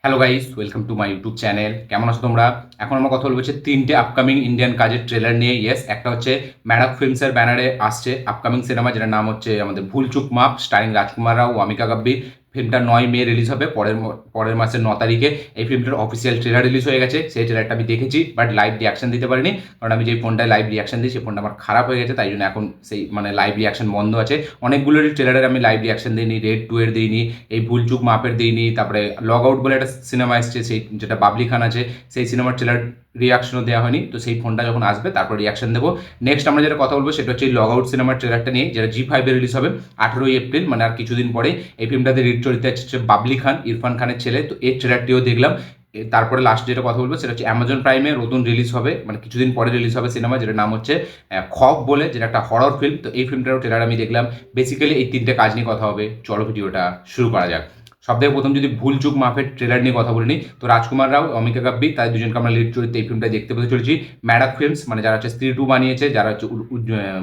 Hello guys, welcome to my YouTube channel. কেমন আছো তোমরা? এখন আমরা কথা বলবো হচ্ছে তিনটে আপকামিং ইন্ডিয়ান কাজের ট্রেলার নিয়ে। ইয়েস, একটা হচ্ছে ম্যাডাক ফিল্মসের ব্যানারে আসছে আপকামিং সিনেমা, যেটার নাম হচ্ছে আমাদের ভুলচুক মাপ, স্টারিং রাজকুমার রাও, ওয়ামিকা গাব্বি। ফিল্মটা 9 মে রিলিজ হবে, পরের মাসের 9 তারিখে। এই ফিল্মটার অফিসিয়াল ট্রেলার রিলিজ হয়ে গেছে। সেই ট্রেলারটা আমি দেখেছি, বাট লাইভ রিয়াকশন দিতে পারিনি, কারণ আমি যে ফোনটায় লাইভ রিয়াকশন দিই সেই ফোনটা আমার খারাপ হয়ে গেছে, তাই জন্য এখন সেই লাইভ রিয়াকশন বন্ধ আছে। অনেকগুলোরই ট্রেলারের আমি লাইভ রিয়াকশন দিইনি, রেড 2 এর দিইনি, এই ভুলচুক মাপের দিইনি, তারপরে লগ আউট বলে একটা সিনেমা এসছে, সেই যেটা বাবলি খান আছে, সেই সিনেমার ট্রেলার রিয়াকশনও দেওয়া হয়নি। তো সেই ফোনটা যখন আসবে তারপর রিয়াকশন দেবো। নেক্সট আমরা যেটা কথা বলবো সেটা হচ্ছে লগ আউট সিনেমার ট্রেলারটা নিয়ে, যেটা G5 রিলিজ হবে 18 এপ্রিল, মানে আর কিছুদিন পরে। এই ফিল্মটাতে লিড চরিত্রে হচ্ছে বাবলি খান, ইরফান খানের ছেলে। তো এই ট্রেলারটিও দেখলাম। তারপরে লাস্ট যেটা কথা বলবো সেটা হচ্ছে অ্যামাজন প্রাইমে নতুন রিলিজ হবে, মানে কিছুদিন পরে রিলিজ হবে সিনেমা, যেটার নাম হচ্ছে খপ বলে, যেটা একটা হরর ফিল্ম। তো এই ফিল্মটারও ট্রেলার আমি দেখলাম। বেসিক্যালি এই তিনটে কাজ নিয়ে কথা হবে। চলো ভিডিওটা শুরু করা যাক। সবথেকে প্রথম যদি ভুলচুক মাফের ট্রেলার নিয়ে কথা বলিনি, তো রাজকুমার রাও, অমিকা গাব্বি, তাদের দুজনকে আমরা লিড চরিত্রে এই ফিল্মটা দেখতে পেতে চলেছি। ম্যাডাক ফিল্মস, মানে যারা হচ্ছে স্ত্রী 2 বানিয়েছে, যারা হচ্ছে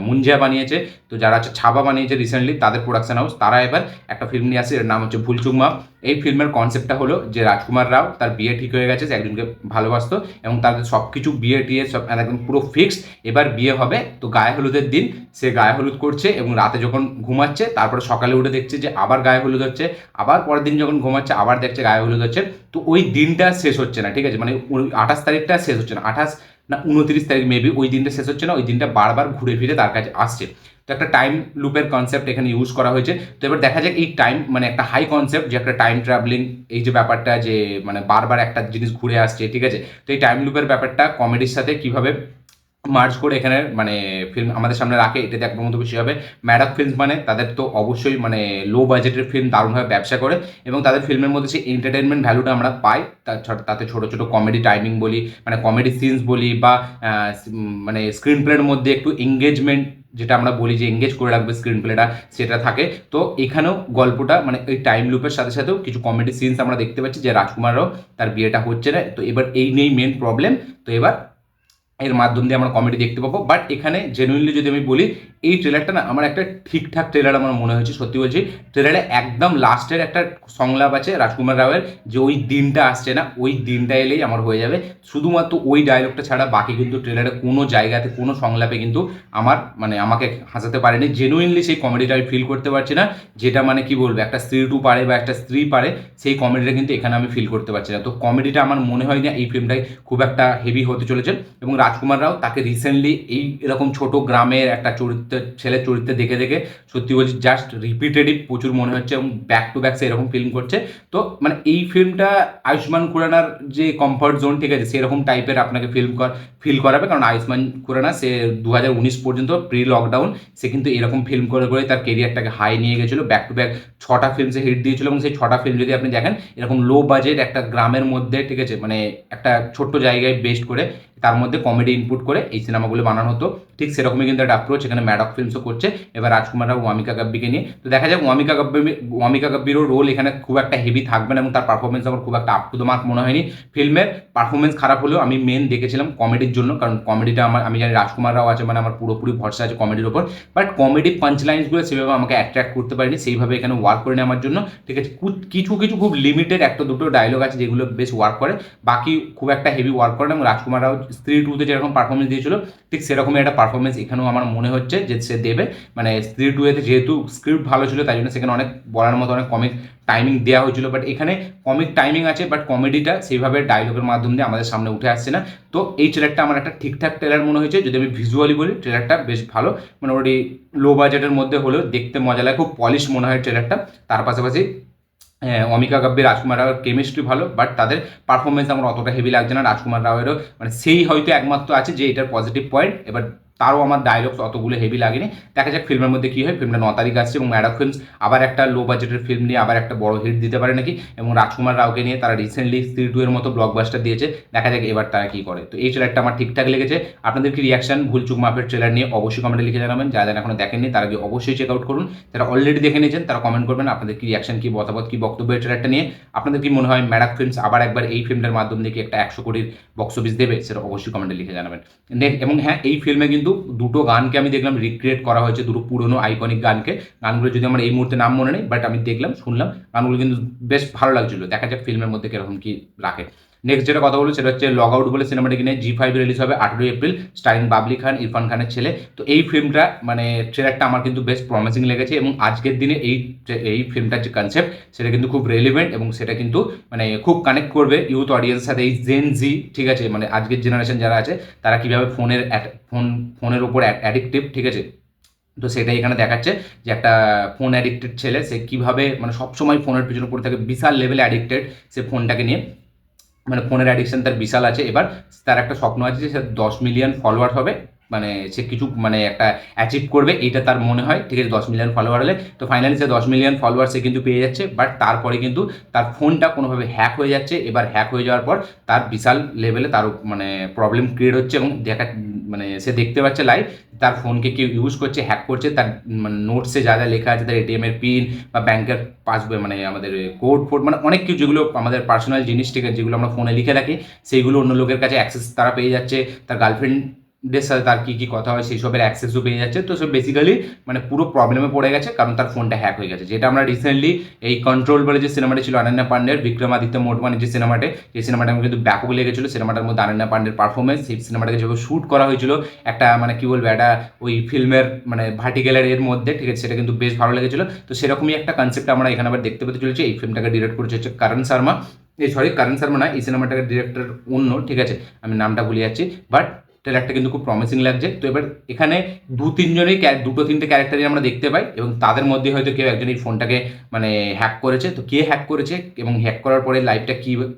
মুঞ্জিয়া বানিয়েছে, তো যারা হচ্ছে ছাবা বানিয়েছে রিসেন্টলি, তাদের প্রোডাকশন হাউস, তারা এবার একটা ফিল্ম নিয়ে আসছে, এর নাম হচ্ছে ভুলচুক মাফ। এই ফিল্মের কনসেপ্টটা হলো যে রাজকুমার রাও, তার বিয়ে ঠিক হয়ে গেছে, যে একজনকে ভালোবাসতো, এবং তাদের সব কিছু বিয়ে টিয়ে সব একদম পুরো ফিক্সড। এবার বিয়ে হবে, তো গায়ে হলুদের দিন সে গায়ে হলুদ করছে, এবং রাতে যখন ঘুমাচ্ছে তারপরে সকালে উঠে দেখছে যে আবার গায়ে হলুদ হচ্ছে, আবার পরের দিন যখন ঘুমাচ্ছে আবার দেখছে গায়ে হলুদ হচ্ছে। তো ওই দিনটা শেষ হচ্ছে না, ঠিক আছে, মানে 28 তারিখটা শেষ হচ্ছে না, 29 তারিখ মেবি, ওই দিনটা শেষ হচ্ছে না, ওই দিনটা বারবার ঘুরে ফিরে তার কাছে আসছে। তো একটা টাইম লুপের কনসেপ্ট এখানে ইউজ করা হয়েছে। তো এবার দেখা যাক এই টাইম, মানে একটা হাই কনসেপ্ট, যে একটা টাইম ট্রাভেলিং, এই যে ব্যাপারটা, যে মানে বারবার একটা জিনিস ঘুরে আসছে, ঠিক আছে। তো এই টাইম লুপের ব্যাপারটা কমেডির সাথে কিভাবে মার্জ করে এখানে মানে ফিল্ম আমাদের সামনে রাখে, এটা দেখবার মতো বেশি হবে। ম্যাডাক ফিল্মস মানে তাদের তো অবশ্যই মানে লো বাজেটের ফিল্ম দারুণভাবে ব্যবসা করে, এবং তাদের ফিল্মের মধ্যে সেই এন্টারটেনমেন্ট ভ্যালুটা আমরা পাই। তাতে ছোটো ছোটো কমেডি টাইমিং বলি, মানে কমেডি সিনস বলি, বা মানে স্ক্রিন প্লের মধ্যে একটু এঙ্গেজমেন্ট, যেটা আমরা বলি যে এঙ্গেজ করে রাখবে স্ক্রিন প্লেটা, সেটা থাকে। তো এখানেও গল্পটা মানে এই টাইম লুপের সাথে সাথেও কিছু কমেডি সিনস আমরা দেখতে পাচ্ছি, যে রাজকুমাররাও তার বিয়েটা হচ্ছে না, তো এবার এই নিয়েই মেন প্রবলেম। তো এবার এর মাধ্যম দিয়ে আমরা কমেডি দেখতে পাবো। বাট এখানে জেনুইনলি যদি আমি বলি, এই ট্রেলারটা না আমার একটা ঠিকঠাক ট্রেলার আমার মনে হয়েছে, সত্যি বলছি। ট্রেলারে একদম লাস্টের একটা সংলাপ আছে রাজকুমার রাওয়ের, যে ওই দিনটা আসছে না, ওই দিনটা এলেই আমার হয়ে যাবে। শুধুমাত্র ওই ডায়লগটা ছাড়া বাকি কিন্তু ট্রেলারে কোনো জায়গাতে কোনো সংলাপে কিন্তু আমার মানে আমাকে হাসাতে পারেনি। জেনুইনলি সেই কমেডিটা আমি ফিল করতে পারছি না, যেটা মানে কি বলবো, একটা স্ত্রী 2 পারে বা একটা স্ত্রী পারে, সেই কমেডিটা কিন্তু এখানে আমি ফিল করতে পারছি না। তো কমেডিটা আমার মনে হয় না এই ফিল্মটাই খুব একটা হেভি হতে চলেছে। এবং রাজকুমার রাও তাকে রিসেন্টলি এই এরকম ছোট গ্রামের একটা ছেলের চরিত্রে দেখে দেখে সত্যি বলছি জাস্ট রিপিটেটিভ প্রচুর মনে হচ্ছে, এবং ব্যাক টু ব্যাক সে এরকম ফিল্ম করছে। তো মানে এই ফিল্মটা আয়ুষ্মান খুরানার যে কমফর্ট জোন, ঠিক আছে, সেরকম টাইপের আপনাকে ফিল করাবে, কারণ আয়ুষ্মান খুরানা সে 2019 পর্যন্ত প্রি লকডাউন সে কিন্তু এরকম ফিল্ম করে করে তার কেরিয়ারটাকে হাই নিয়ে গেছিলো। ব্যাক টু ব্যাক 6টা ফিল্ম সে হিট দিয়েছিল, এবং সেই 6টা ফিল্ম যদি আপনি দেখেন এরকম লো বাজেট একটা গ্রামের মধ্যে, ঠিক আছে, মানে একটা ছোট্ট জায়গায় বেস্ট করে তার মধ্যে কমেডি ইনপুট করে এই সিনেমাগুলো বানানো হতো। ঠিক সেরকমই কিন্তু একটা অ্যাপ্রোচ এখানে ম্যাডক ফিল্মসও করছে এবার রাজকুমার রাও ওয়ামিকা গাব্বিকে নিয়ে। তো দেখা যাক ওয়ামিকা গাব্বিরও রোল এখানে খুব একটা হেভি থাকবে না, এবং তার পারফরমেন্স আমার খুব একটা আপ টু দ্য মার্ক মনে হয়নি। ফিল্মের পারফরমেন্স খারাপ হলেও আমি মেন দেখেছিলাম কমেডির জন্য, কারণ কমেডিটা আমি জানি রাজকুমার রাও আছে, মানে আমার পুরোপুরি ভরসা আছে কমেডির ওপর। বাট কমেডি পাঞ্চ লাইন্সগুলো সেভাবে আমাকে অ্যাট্রাক্ট করতে পারেনি, সেইভাবে এখানে ওয়ার্ক করে আমার জন্য, ঠিক আছে। কিছু কিছু খুব লিমিটেড একটা দুটো ডায়লগ আছে যেগুলো বেশ ওয়ার্ক করে, বাকি খুব একটা হেভি ওয়ার্ক করে না। এবং রাজকুমার রাও স্ত্রী 2-তে যেরকম পারফরমেন্স দিয়েছিল, ঠিক সেরকমই একটা পারফরমেন্স এখানেও আমার মনে হচ্ছে যে সে দেবে। মানে স্ত্রী 2-এতে যেহেতু স্ক্রিপ্ট ভালো ছিল, তাই জন্য সেখানে অনেক বলার মতো অনেক কমিক টাইমিং দেওয়া হয়েছিল, বাট এখানে কমিক টাইমিং আছে, বাট কমেডিটা সেইভাবে ডায়লগের মাধ্যম দিয়ে আমাদের সামনে উঠে আসছে না। তো এই ট্রেলারটা আমার একটা ঠিকঠাক ট্রেলার মনে হয়েছে। যদি আমি ভিজুয়ালি বলি, ট্রেলারটা বেশ ভালো, মানে ওটি লো বাজেটের মধ্যে হলেও দেখতে মজা লাগে, খুব পলিশ মনে হয় ট্রেলারটা। তার পাশাপাশি অমিকা গাব্বি রাজকুমার রাওয়ের কেমিস্ট্রি ভালো, বাট তাদের পারফরমেন্স আমার অতটা হেভি লাগছে না। রাজকুমার রাওয়েরও মানে সেই হয়তো একমাত্র আছে যে এটার পজিটিভ পয়েন্ট, এবার তারও আমার ডায়লগস অতগুলো হেভি লাগেনি। দেখা যাক ফিল্মের মধ্যে কী হয়। ফিল্মটা 9 তারিখ আসছে, এবং ম্যাডক ফিল্মস আবার একটা লো বাজেটের ফিল্ম নিয়ে আবার একটা বড় হিট দিতে পারে নাকি। এবং রাজকুমার রাওকে নিয়ে তারা রিসেন্টলি স্ত্রী 2 এর মতো ব্লকবাস্টার দিয়েছে, দেখা যাক এবার তারা কী করে। তো এই ট্রেলারটা আমার ঠিকঠাক লেগেছে। আপনাদের কি রিয়াকশন ভুলচুক মাপের ট্রেলার নিয়ে অবশ্যই কমেন্টে লিখে জানাবেন। যারা যারা এখনো দেখেননি তারা কি অবশ্যই চেক আউট করুন। যারা অলরেডি দেখে নিয়েছেন তারা কমেন্ট করবেন আপনাদের কি রিয়াকশন, কি মতামত, কি বক্তব্য এই ট্রেলারটা নিয়ে। আপনাদের কি মনে হয় ম্যাডক ফিল্মস আবার একবার এই ফিল্মটার মাধ্যম দিয়ে একটা 100 কোটির বক্স অফিস দেবে, সেটা অবশ্যই কমেন্টে লিখে জানাবেন। এবং হ্যাঁ, এই ফিল্মে কিন্তু দুটো গানকে আমি দেখলাম রিক্রিয়েট করা হয়েছে, দুটো পুরনো আইকনিক গানকে। গানগুলো যদি আমার এই মুহূর্তে নাম মনে নেই, বাট আমি দেখলাম, শুনলাম, গানগুলো কিন্তু বেশ ভালো লাগছিল। দেখা যাক ফিল্মের মধ্যে কিরকম কি রাখে। নেক্সট যেটা কথা বলবো সেটা হচ্ছে লগ আউট বলে সিনেমাটি কিনে জি5 রিলিজ হবে 18 এপ্রিল, স্টারিং বাবলি খান, ইরফান খানের ছেলে। তো এই ফিল্মটা মানে ট্রেলারটা আমার কিন্তু বেশ প্রমিসিং লেগেছে, এবং আজকের দিনে এই ফিল্মটার যে কনসেপ্ট সেটা কিন্তু খুব রেলিভেন্ট, এবং সেটা কিন্তু মানে খুব কানেক্ট করবে ইউথ অডিয়েন্সের সাথে। এই জেন জি, ঠিক আছে, মানে আজকের জেনারেশন যারা আছে তারা কীভাবে ফোনের উপর অ্যাডিক্টিভ, ঠিক আছে। তো সেটাই এখানে দেখাচ্ছে যে একটা ফোন অ্যাডিক্টেড ছেলে সে কীভাবে মানে সবসময় ফোনের পিছনে পড়ে থাকে, বিশাল লেভেলে অ্যাডিক্টেড সে ফোনটাকে নিয়ে, মানে ফোনের অ্যাডিকশন তার বিশাল আছে। এবার তার একটা স্বপ্ন আছে যে সে 10 মিলিয়ন ফলোয়ার হবে, মানে সে কিছু মানে একটা অ্যাচিভ করবে, এইটা তার মনে হয়, ঠিক আছে, 10 মিলিয়ন ফলোয়ার হলে। তো ফাইনালি সে 10 মিলিয়ন ফলোয়ার সে কিন্তু পেয়ে যাচ্ছে, বাট তারপরে কিন্তু তার ফোনটা কোনোভাবে হ্যাক হয়ে যাচ্ছে। এবার হ্যাক হয়ে যাওয়ার পর তার বিশাল লেভেলে তার মানে প্রবলেম ক্রিয়েট হচ্ছে, এবং মানে সে দেখতে পাচ্ছে লাইভ তার ফোনকে কেউ ইউজ করছে, হ্যাক করছে, তার মানে নোটসে যা যা লেখা আছে, তার এটিএমের পিন বা ব্যাংকের পাসবই, মানে আমাদের কোড ফোড, মানে অনেক কিছু যেগুলো আমাদের পার্সোনাল জিনিস, ঠিক আছে, যেগুলো আমরা ফোনে লিখে রাখি, সেইগুলো অন্য লোকের কাছে অ্যাক্সেস তারা পেয়ে যাচ্ছে। তার গার্লফ্রেন্ডের সাথে তার কী কী কথা হয় সেই সবের অ্যাক্সেসও পেয়ে যাচ্ছে। তো সে বেসিক্যালি মানে পুরো প্রবলেমে পড়ে গেছে, কারণ তার ফোনটা হ্যাক হয়ে গেছে। যেটা আমরা রিসেন্টলি এই কন্ট্রোল বলে যে সিনেমাটি ছিল অনন্যা পান্ডের, বিক্রমাদিত্য মোটওয়ানির যে সিনেমাটি, এই সিনেমাটা আমার কিন্তু ব্যাপক লেগেছিল। সিনেমাটার মধ্যে অনন্যা পান্ডের পারফরমেন্স, সেই সিনেমাটাকে যেভাবে শ্যুট করা হয়েছিল একটা মানে কী বলবো, একটা ওই ফিল্মের মানে ভার্টিক্যালের এর মধ্যে, ঠিক আছে, সেটা কিন্তু বেশ ভালো লেগেছিল। তো সেরকমই একটা কনসেপ্ট আমরা এখানে আবার দেখতে পেতে চলেছি। এই ফিল্মটাকে ডিরেক্ট করেছে হচ্ছে করণ শর্মা, করণ শর্মা না, এই সিনেমাটাকে ডিরেক্টর অন্য, ঠিক আছে, আমি নামটা ভুলে যাচ্ছি, বাট ট্রেলারটা কিন্তু খুব প্রমিসিং লাগছে। তো এবার এখানে দুটো তিনটে ক্যারেক্টারই আমরা দেখতে পাই, এবং তাদের মধ্যে হয়তো কেউ একজন এই ফোনটাকে মানে হ্যাক করেছে। তো কে হ্যাক করেছে এবং হ্যাক করার পরে লাইফটা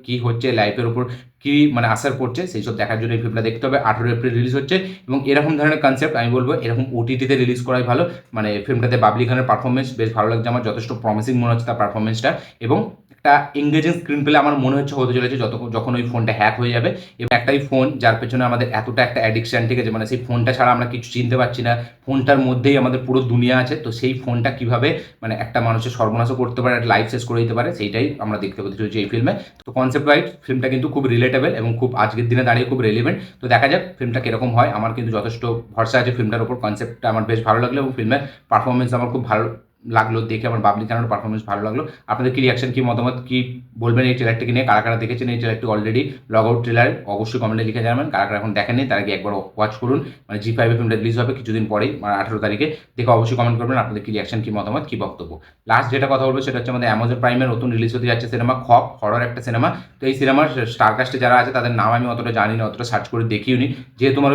কী হচ্ছে, লাইফের উপর কী মানে আসার পড়ছে, সেই সব দেখার জন্য এই ফিল্মটা দেখতে হবে। 18 এপ্রিল রিলিজ হচ্ছে, এবং এরকম ধরনের কনসেপ্ট আমি বলবো এরকম ওটিটিতে রিলিজ করাই ভালো। মানে ফিল্মটাতে বাবলি খানের পারফরমেন্স বেশ ভালো লাগছে, আমার যথেষ্ট প্রমিসিং মনে হচ্ছে তার পারফরমেন্সটা, এবং একটা এঙ্গেজিং স্ক্রিন প্লে আমার মনে হচ্ছে হতে চলেছে যখন ওই ফোনটা হ্যাক হয়ে যাবে। এবং একটাই ফোন যার পেছনে আমাদের এতটা একটা অ্যাডিকশান, ঠিক আছে, মানে সেই ফোনটা ছাড়া আমরা কিছু চিনতে পারছি না, ফোনটার মধ্যেই আমাদের পুরো দুনিয়া আছে। তো সেই ফোনটা কীভাবে মানে একটা মানুষের সর্বনাশও করতে পারে, একটা লাইফ শেষ করে দিতে পারে, সেইটাই আমরা দেখতে পেতে চলেছি এই ফিল্মে। তো কনসেপ্ট ওয়াইজ ফিল্মটা কিন্তু খুব রিলেটেবল এবং খুব আজকের দিনে দাঁড়িয়ে খুব রেলিভেন্ট। তো দেখা যাক ফিল্মটা কীরকম হয়। আমার কিন্তু যথেষ্ট ভরসা আছে ফিল্মটার উপর। কনসেপ্টটা আমার বেশ ভালো লাগলো, এবং ফিল্মের পারফরমেন্স আমার খুব ভালো লাগলো দেখে, আমার বাবলি খানের পারফরমেন্স ভালো লাগলো। আপনাদের কি রিয়াকশন, কি মতামত, কি বলবেন এই ট্রেলারটিকে নিয়ে? কারা কারা দেখেছেন এই ট্রেলারটি অলরেডি লগ আউট ট্রেলার, অবশ্যই কমেন্টে লিখে জানাবেন। কারা কারা এখন দেখেননি তারা কি একবার ওয়াচ করুন, মানে জি5 ফিল্মটা রিলিজ হবে কিছুদিন পরেই, মানে 18 তারিখে। দেখে অবশ্যই কমেন্ট করবেন আপনাদের কি রিয়াকশন, কি মতামত, কি বক্তব্য। লাস্ট যেটা কথা বলবো সেটা হচ্ছে আমাদের অ্যামাজন প্রাইমের নতুন রিলিজ হতে যাচ্ছে সিনেমা খপ, হরর একটা সিনেমা। তো এই সিনেমার স্টারকাস্টে যারা আছে তাদের নাম আমি অতটা জানি না, অতটা সার্চ করে দেখিও নি, যেহেতু আমার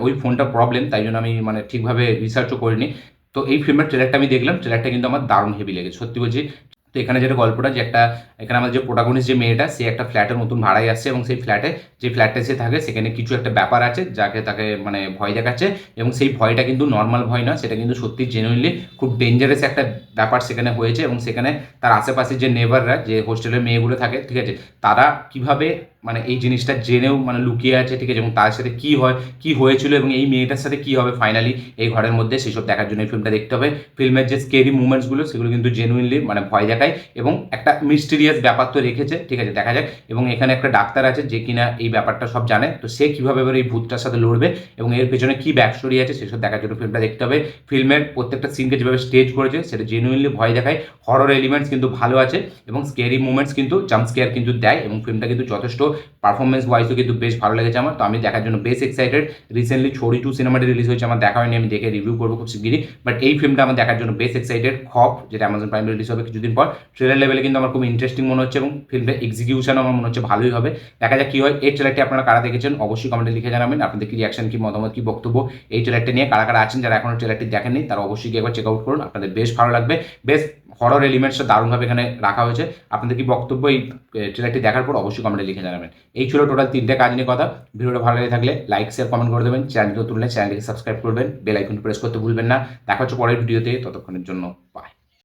ওই ফোনটা প্রবলেম, তাই জন্য আমি মানে ঠিকভাবে রিসার্চও করিনি। তো এই ফিল্মের ট্রেলারটা আমি দেখলাম, ট্রেলারটা কিন্তু আমার দারুণ হেভি লেগেছে, সত্যি বলছি। তো এখানে যেটা গল্পটা, যে একটা এখানে আমাদের যে প্রোটাগনিস্ট যে মেয়েটা, সে একটা ফ্ল্যাটের নতুন ভাড়ায় আসছে, এবং সেই যে ফ্ল্যাটে সে থাকে সেখানে কিছু একটা ব্যাপার আছে তাকে মানে ভয় দেখাচ্ছে, এবং সেই ভয়টা কিন্তু নর্মাল ভয় না, সেটা কিন্তু সত্যি জেনুইনলি খুব ডেঞ্জারাস একটা ব্যাপার সেখানে হয়েছে। এবং সেখানে তার আশেপাশে যে নেবাররা, যে হোস্টেলের মেয়েগুলো থাকে, ঠিক আছে, তারা কিভাবে মানে এই জিনিসটা জেনেও মানে লুকিয়ে আছে, ঠিক আছে, এবং তার সাথে কী হয়, কী হয়েছিল, এবং এই মেয়েটার সাথে কী হবে ফাইনালি এই ঘরের মধ্যে, সেসব দেখার জন্য এই ফিল্মটা দেখতে হবে। ফিল্মের যে স্কেরি মুভমেন্টসগুলো সেগুলো কিন্তু জেনুইনলি মানে ভয় দেখায়, এবং একটা মিস্টিরিয়াস ব্যাপার তো রেখেছে, ঠিক আছে, দেখা যাক। এবং এখানে একটা ডাক্তার আছে যে কিনা এই ব্যাপারটা সব জানে, তো সে কীভাবে এবার এই ভূতটার সাথে লড়বে, এবং এর পেছনে কী ব্যাক স্টোরি আছে সেসব দেখার জন্য ফিল্মটা দেখতে হবে। ফিল্মের প্রত্যেকটা সিনকে যেভাবে স্টেজ করেছে সেটা জেনুইনলি ভয় দেখায়, হরর এলিমেন্টস কিন্তু ভালো আছে, এবং স্কেরি মুভমেন্টস কিন্তু জাম্প স্কেয়ার কিন্তু দেয়, এবং ফিল্মটা কিন্তু যথেষ্ট পারফরমেন্স ওয়াইজও কিন্তু বেশ ভালো লেগেছে আমার। তো আমি দেখার জন্য বেশ এক্সাইটেড। রিসেন্টলি ছোড়ি 2 সিনেমাটি রিলিজ হয়েছে, আমার দেখা হয়নি, আমি দেখে রিভিউ করবো খুব শিগগিরই। বাট এই ফিল্মটা আমার দেখার জন্য বেশ এক্সাইটেড। খপ, যেটা অ্যামাজন প্রাইমে রিলিজ হবে কিছুদিন পর, ট্রেলার লেভেলে কিন্তু আমার খুব ইন্টারেস্টিং মনে হচ্ছে, এবং ফিল্মের এক্সিকিউশনও আমার মনে হচ্ছে ভালোই হবে। দেখা যাক কী হয়। এই ট্রেলারটি আপনারা কারা দেখেছেন অবশ্যই কমেন্টে লিখে জানাবেন আপনাদের কি রিয়াকশন, কি মতামত, কি বক্তব্য এই ট্রেলারটি নিয়ে। কারা কারা আছেন যারা এখনো ট্রেলারটি দেখেননি তারা অবশ্যই একবার চেক আউট করুন, আপনাদের বেশ ভালো লাগবে। বেশ হরর এলিমেন্টসটা দারুণভাবে এখানে রাখা হয়েছে। আপনাদের কি বক্তব্য এই ট্রেলারটি দেখার পর অবশ্যই কমেন্টে লিখে জানাবেন। এই ছিল টোটাল 3টে কাজ নিয়ে কথা। ভিডিওটা ভালো লেগে থাকলে লাইক, শেয়ার, কমেন্ট করে দেবেন। চ্যানেলটি তুললে চ্যানেলটিকে সাবস্ক্রাইব করবেন, বেল আইকন প্রেস করতে ভুলবেন না। দেখা হচ্ছে পরের ভিডিওতে, ততক্ষণের জন্য বাই।